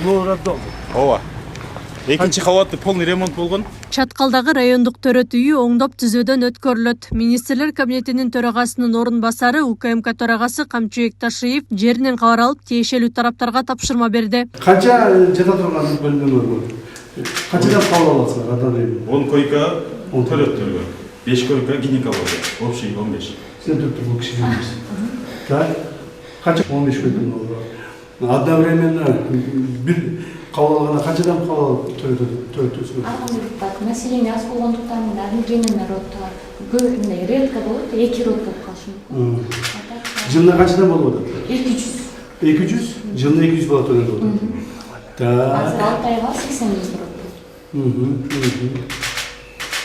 Лорадол. Ооба. Экинчи кабаты полный ремонт болгон. Чаткалдагы райондук төрөт үйү оңдоп түзөөдөн өткөрүлөт. Министрлер кабинетинин төрагасынын орун басары УКМК төрагасы Камчыбек Ташиев жеринен кабар алып тиешелүү тараптарга тапшырма берди. Канча жата турган бөлмөлөр бар? Канчадан кабыл аласыздар атады? 10 койка төрөттөргө. 5 койка гинекология. Общий 15. Сен бул киши эмес. Так. Канча 15 койка бар. Одновременно бир кабыл алганда канчадан кабыл төрөтөсүз? Так, население аз болгондуктан одновременно рота редко болот, 2 рот болуп калышы мүмкүн. Жылына канчадан болуп атат? 200. 200? Жылына 200 бала төлөнүп атат. Так. Азыр 6 айга 80 рот.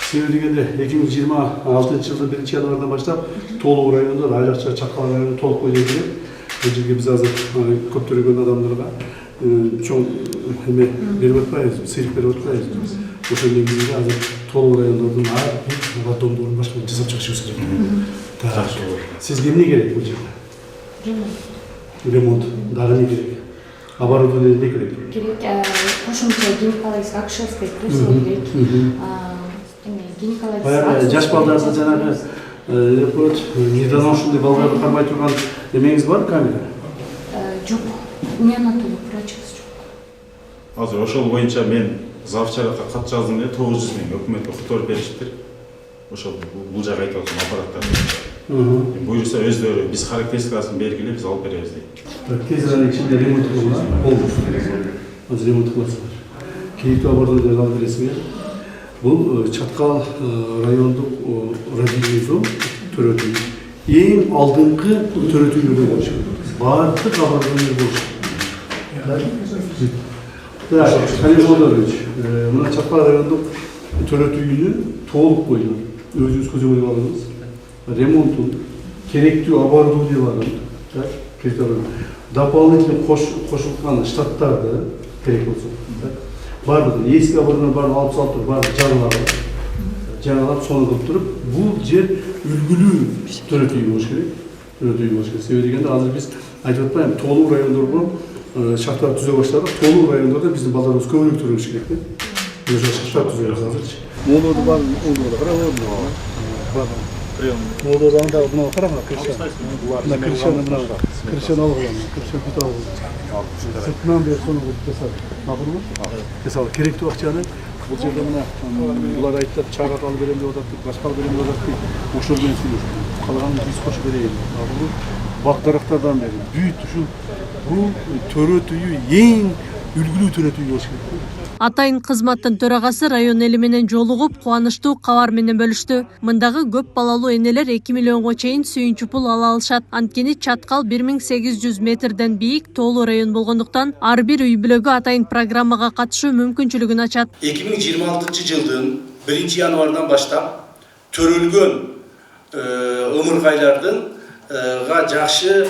Себеби дегенде 2026 жылдын 1-январдан баштап толук райондор, Айракча, Чакал району толук бойдой келет. Бул жерге биз азыр көптөгөн адамдарга чоң эме берип атпайбыз, сыйрык берип атпайбыз. Ошол негизинде азыр толук райондордун ар бир роддомдорун башка жасап чыгышыбыз керек. Сизге эмне керек бул жерде? Ремонт. Дагы эмне керек? Оборудование эмне керек? Керек кошумча гинекологический акушерский кресло керек. Баягы жаш балдарды жанагы недоношенный балдарды кармай турган эмеңиз бар камера? Жок. Неонатолог врачыбыз жок. Азыр ошол боюнча мен завчаракка кат жаздым эле 900 миң өкмөткө которуп беришиптир. Ошол бул жакка айтып аткан аппараттарды. Буюрса өздөрү биз характеристикасын бергиле биз алып беребиз дейт. Так, тез арада ичинде ремонт кылган, болду. Азыр ремонт кыласыздар. Кейинки оборудование алып бересиңер. Бул Чаткал райондук радиозон төрөт үй. Эң алдыңкы төрөт үйлөрдөн болушу керек. Бардык оборудование болушу керек. Так, Халил Жолдорович, мына Чаткал райондук төрөт үйүнүн толук бойдон өзүңүз көзөмөл алыңыз. Ремонтун, керектүү оборудованияларын, так, дополнительный кошулган штаттарды керек болсо, так. Бардыгы эски оборудование барын алып салып туруп, барын жаңалап сону кылып туруп, бул жер үлгүлүү төрөт үй болуш керек. Төрөт үй болуш керек. Себеби дегенде азыр биз айтып атпайм, толук райондорго шарттар түзө баштадык. Толук райондордо биздин балдарыбыз көбүрөөк төрөш керек да. Ошо шарттар түзөбүз азырчы. Молоду бар, Молоду анда мына караңыз, мына крышаны мына крышаны алган, крышаны бүтүп алган. Сыртынан бери сону жасап, макулбу? Мисалы керектүү акчаны бул жерде мына булар айтып чагат алып берем деп атат, башка алып берем деп атат. Ошол менен сүйлөшүп, калганын биз кошуп берейин. Макулбу? Бактарактардан бери бүт ушул бул төрөт үйү эң үлгүлүү төрөт үй болуш керек. Атайын кызматтын төрагасы район эли менен жолугуп, кубанычтуу кабар менен бөлүштү. Мындагы көп балалуу энелер 2 миллионго чейин сүйүнчү пул ала алышат. Анткени Чаткал 1800 метрден бийик тоолуу район болгондуктан ар бир үй бүлөгө атайын программага катышуу мүмкүнчүлүгүн ачат. 2026 жылдын 1-январдан баштап төрөлгөн ымыркайлардын жакшы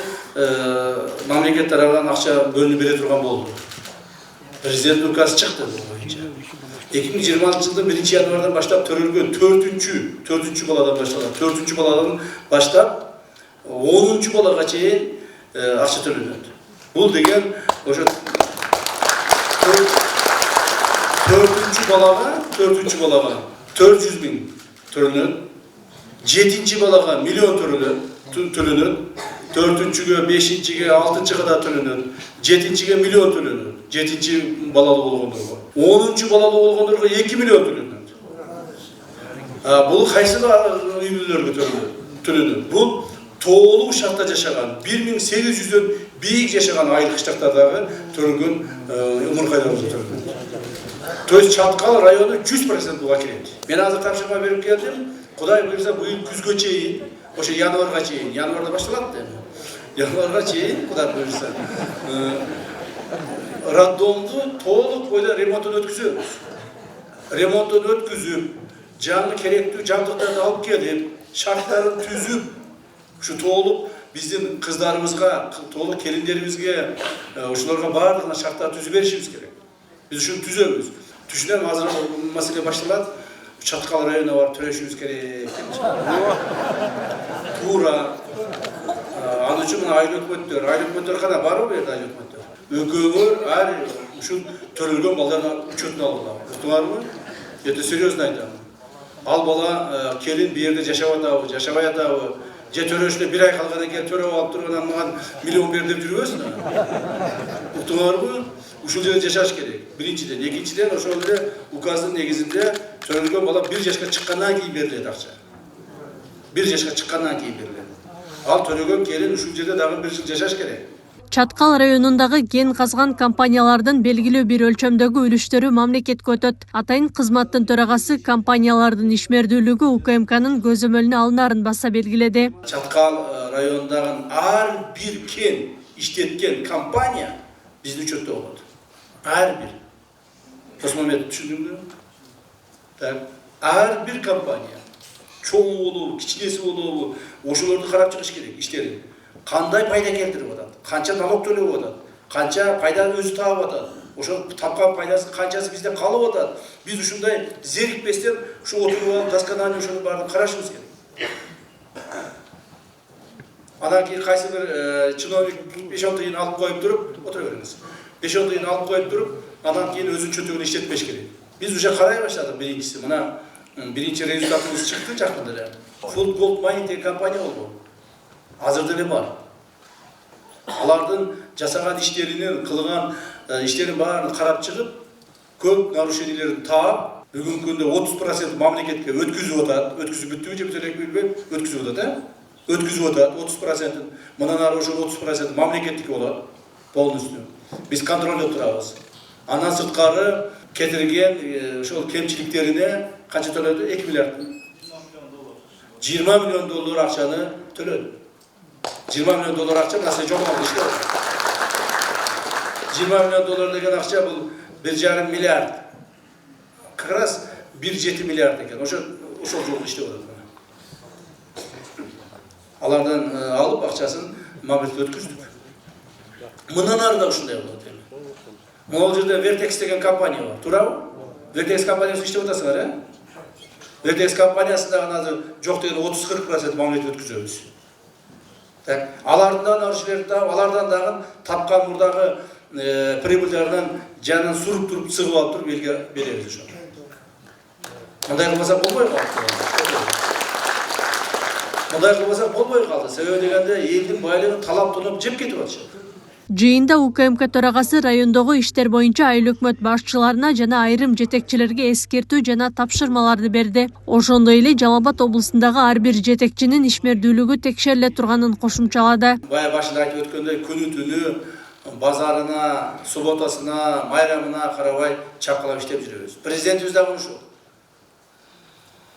мамлекет тарабынан акча бөлүнүп бере турган болду. Президент указы чыкты бул боюнча. 2026 жылдын 1-январдан баштап төрөлгөн 4-чү баладан башталат. 4-чү баладан баштап 10-чу балага чейин акча төлөнөт. Бул деген ошо 4-чү балага 400 миң төлөнөт. 7-чи балага миллион төлөнөт. 4-чүгө, 5-чиге, 6-чыга да төлөнөт. 7-чиге миллион төлөнөт. 7-чи балалуу болгондорго. 10-чу балалуу болгондорго 2 миллион төлөнөт. Бул кайсы үй бүлөлөргө төлөнөт? Бул тоолуу шартта жашаган, 1800дөн бийик жашаган айылык штаттардагы төлөнгөн ымыркайларга төлөнөт. То есть Чаткал району 100% буга кирет. Мен азыр тапшырма берип келдим. Кудай буйрса быйыл күзгө чейин, ошо январга чейин, январда башталат эми. Январга чейин Кудай буйрса роддомду толук бойдон ремонтун өткүзөбүз. Ремонтун өткүзүп, жаңы керектүү жабдыктарды алып келип, шарттарын түзүп, ушу толук биздин кыздарыбызга, толук келиндерибизге, ушуларга баардыгына шарттар түзүп беришибиз керек. Биз ушуну түзөбүз. Түшүнөм, азыр маселе башталат. Чаткал районуна барып төлөшүбүз керек. Туура. Ал үчүн айыл өкмөттөр кана барбы бу жерде айыл өкмөттөр? Өкмөттөр ар ушул төрөлгөн балдардын учетуна алгыла. Уктуңарбы? Это серьезно айтам. Ал бала келин бу жерде жашап атабы, жашабай атабы, же төрөшүнө 1 ай калгандан кийин төрөп алып тургандан мага миллион бер деп жүрбөсүн. Уктуңарбы? Ушул жерде жашаш керек. Биринчиден, экинчиден ошол эле указдын негизинде төрөлгөн бала 1 жашка чыккандан кийин берилет акча. 1 жашка чыккандан кийин берилет. Ал төрөгөн келин ушул жерде дагы 1 жыл жашаш керек. Чаткал районундагы кен казган компаниялардын белгилүү бир өлчөмдөгү үлүштөрү мамлекетке өтөт. Атайын кызматтын төрагасы компаниялардын ишмердүүлүгү УКМКнын көзөмөлүнө алынарын баса белгиледи. Чаткал районундагы ар бир кен иштеткен компания биздин учетто болот. Ар бир. Досмамет түшүндүңбү? Так, ар бир компания чоң болобу, кичинеси болобу, ошолорду карап чыгыш керек иштерин. Кандай пайда келтирип атат, канча налог төлөп атат, канча пайданы өзү таап атат, ошол тапкан пайдасы канчасы бизде калып атат. Биз ушундай зерикпестен ушу отуруп досконально ошонун баарын карашыбыз керек. Анан кийин кайсы бир чиновник 5-10 тыйын алып коюп туруп отура бериңиз. 5-10 тыйын алып коюп туруп, анан кийин өзүнүн чөтөгүн иштетпеш керек. Биз уже карай баштадык биринчиси. Мына биринчи результатыбыз чыкты жакында эле. Full Gold Mining деген компания болду. Азыр деле бар. Алардын жасаган иштеринин, кылган иштерин баарын карап чыгып, көп нарушениялерин таап, бүгүнкү күндө 30% мамлекетке өткүзүп атат. Өткүзүп бүттүбү же бүтөк билбейм, өткүзүп атат, Өткүзүп атат 30%. Мындан ары ошол 30% мамлекеттики болот. Полностью. Биз контролдо турабыз. Андан сырткары кетирген ошол кемчиликтерине канча төлөдү? 2 миллиард. 20 миллион доллар акчаны төлөдү. 20 миллион доллар акча мына жол алды иште. 20 миллион доллар деген акча бул 1,5 миллиард. Как раз 1,7 миллиард экен. Ошол жолду иштеп атат. Алардан алып акчасын мамлекетке өткүздүк. Мындан ары да ушундай болот эми. Могул жерде Vertex деген компания бар. Туурабы? Vertex компаниясы иштеп атасыңар, э? Vertex компаниясындагы азыр жок деген 30-40% мамлекетке өткүзөбүз. Так, алардын да нарушениялерин таап, алардан дагы тапкан мурдагы прибыльдеринен жанын суруп туруп, сыгып алып туруп элге беребиз ошо. Мындай кылмасак болбой калды. Мындай кылмасак болбой калды. Себеби дегенде элдин байлыгын талап тонуп жеп кетип атышат. Жыйында УКМК төрагасы райондогу иштер боюнча айыл өкмөт башчыларына жана айрым жетекчилерге эскертүү жана тапшырмаларды берди. Ошондой эле Жалал Абад облусундагы ар бир жетекчинин ишмердүүлүгү текшериле турганын кошумчалады. Бая башында айтып өткөндөй күнү-түнү базарына, субботасына, майрамына карабай чапкылап иштеп жүрөбүз. Президентибиз дагы ушул.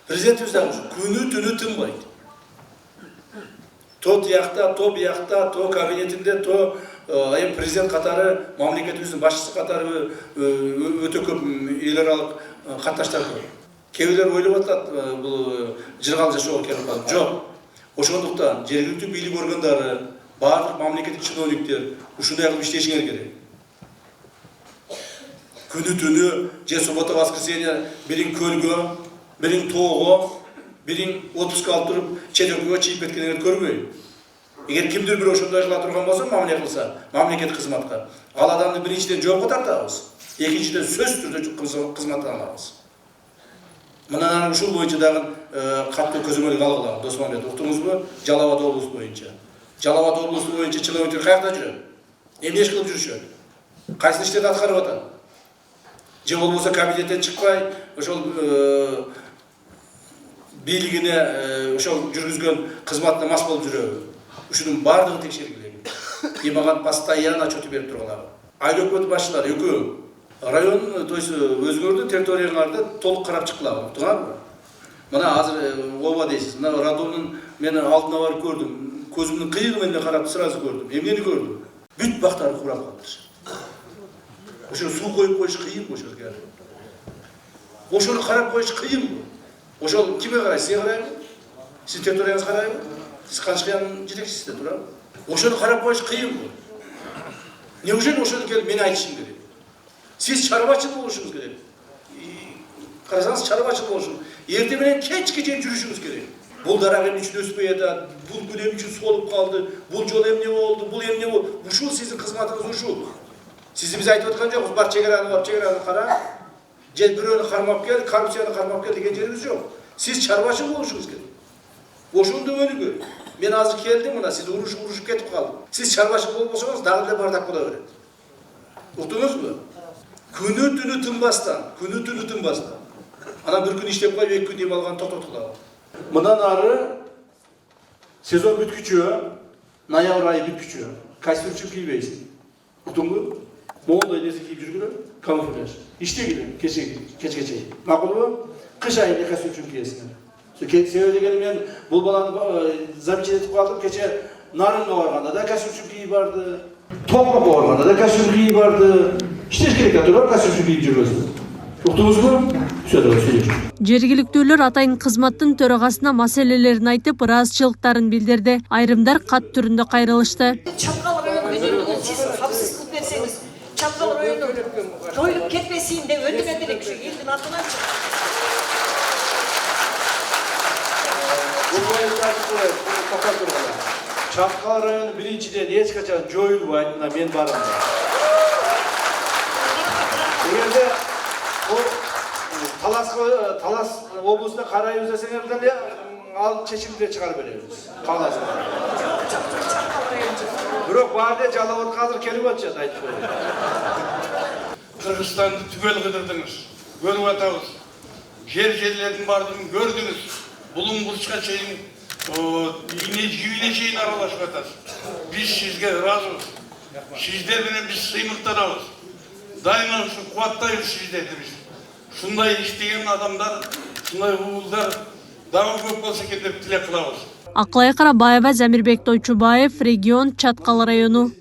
Күнү-түнү тынбайт. То тиякта, то биякта, то кабинетинде, то президент катары, мамлекетибиздин башчысы катары өтө көп эл аралык катташтар көп. Кээ бирлер ойлоп атат, бул жыргал жашоого келип калып. Жок. Ошондуктан жергиликтүү бийлик органдары, баардык мамлекеттик чиновниктер ушундай кылып иштешиңер керек. Күнү-түнү, же суббота воскресенье бириң көлгө, бириң тоого, бириң отпуск алып туруп, чет өлкөгө чыгып кеткендерди көрбөйм. Эгер кимдир бир ошондой кыла турган болсо, мамиле кылса, мамлекеттик кызматка, ал адамды биринчиден жоопко тартабыз, экинчиден сөзсүз түрдө кызматтан алабыз. Мындан ары ушул боюнча дагы катуу көзөмөл алгыла, Досмамет, уктуңузбу? Жалал Абад облусу боюнча. Жалал Абад облусу боюнча чиновниктер каякта жүрөт? Эмне иш кылып жүрүшөт? Кайсы иштерди аткарып атат? Же болбосо кабинеттен чыкпай, ошол бийлигине ошол жүргүзгөн кызматына мас болуп жүрөбү? Ушунун баардыгын текшергиле. И мага постоянно отчет берип тургула. Айыл өкмөт башчылары экөө район, то есть өзүңөрдүн территорияңарды толук карап чыккыла, уктуңарбы? Мына азыр оба дейсиз. Мына Радомдун мен алдына барып көрдүм. Көзүмдүн кыйыгы менен карап сразу көрдүм. Эмнени көрдүм? Бүт бактары курап калды. Ошо суу коюп коюш кыйын ошол жерге. Ошону карап коюш кыйын. Ошол кимге карайсыз? Сизге карайбы? Сиз территорияңызга карайбы? Сиз Канчкыянын жетекчисиз, туурабы? Ошону карап коюш кыйын. Неужели ошону келип мен айтышым керек? Сиз чарбачыл болушуңуз керек. Карасаңыз чарбачыл болушуңуз. Эртең менен кечке чейин жүрүшүңүз керек. Бул дарак эмне үчүн өспөй атат? Бул гүл эмне үчүн солуп калды? Бул жол эмне болду? Бул эмне болду? Ушул сиздин кызматыңыз ушул. Siz bize aytып atkан жокпуз, бар чегераны бап, чегераны кара. Же бирөөнү кармап кел, коррупцияны кармап кел деген жерибиз жок. Siz чарбачыл болушуңуз керек. Ошондо өнүгө. Мен азыр келдим мына, сиз урушуп кетип калдым. Сиз чарбачыл болбосоңуз дагы эле бардак боло берет. Уктуңузбу? Күнү түнү тынбастан. Анан bir күн иштеп коюп, 2 күн дем алган токтотулат. Мындан ары сезон бүткүчү, ноябрь айы бүткүчү. Костюмчу кийбейсиң. Уктуңбу? Моундай нерсе кийип жүргүлө, камуфляж. İşte keçe. Makulu kış ayında kostüm kiyesine. Sebebi degeni men bul balаны замечать etip kaldım. Keçe narın oğarganda da kostüm kiyi vardı. Toprak oğarganda da kostüm kiyi vardı. İşte керек atıyorlar kostüm kiyip жүрөсүz. Уктуңузбу? Söyleyeyim. Жергиликтүүлөр атайын кызматтын төрагасына маселелерин айтып, ыраазычылыктарын билдирди. Айрымдар кат түрүндө кайрылышты. Çatkal rayonu siz hapsız kılıp verseniz, Çatkal rayonu joyulup ketmesin de ödün ederek şu ilin altına çık. Çatkal rayonu birinciden hiç kaçan joyulmaydı, men barım. Eğerde o Talas облусуна карай өзөсөңөр деле ал чечимди чыгарып беребиз. Каласың. Бирок баарды жалап аткан азыр келип атышат айтып коеюн. Kırgızistan'da tübel kıdırdınız, görüp atabız. Jерлердин бардыгын көрдүңүz. Булуң бурчка чейин жибине чейин аралашып атасыз. Биз сизге ыраазыбыз. Сиздер менен биз сыймыктанабыз. Дайыма ушу кубаттайбыз сиздерди биз. Шундай иштеген адамдар, шундай уулдар дагы көп болсо экен деп тилек кылабыз. Акылай Карабаева, Замирбек Тойчубаев, регион Чаткал району.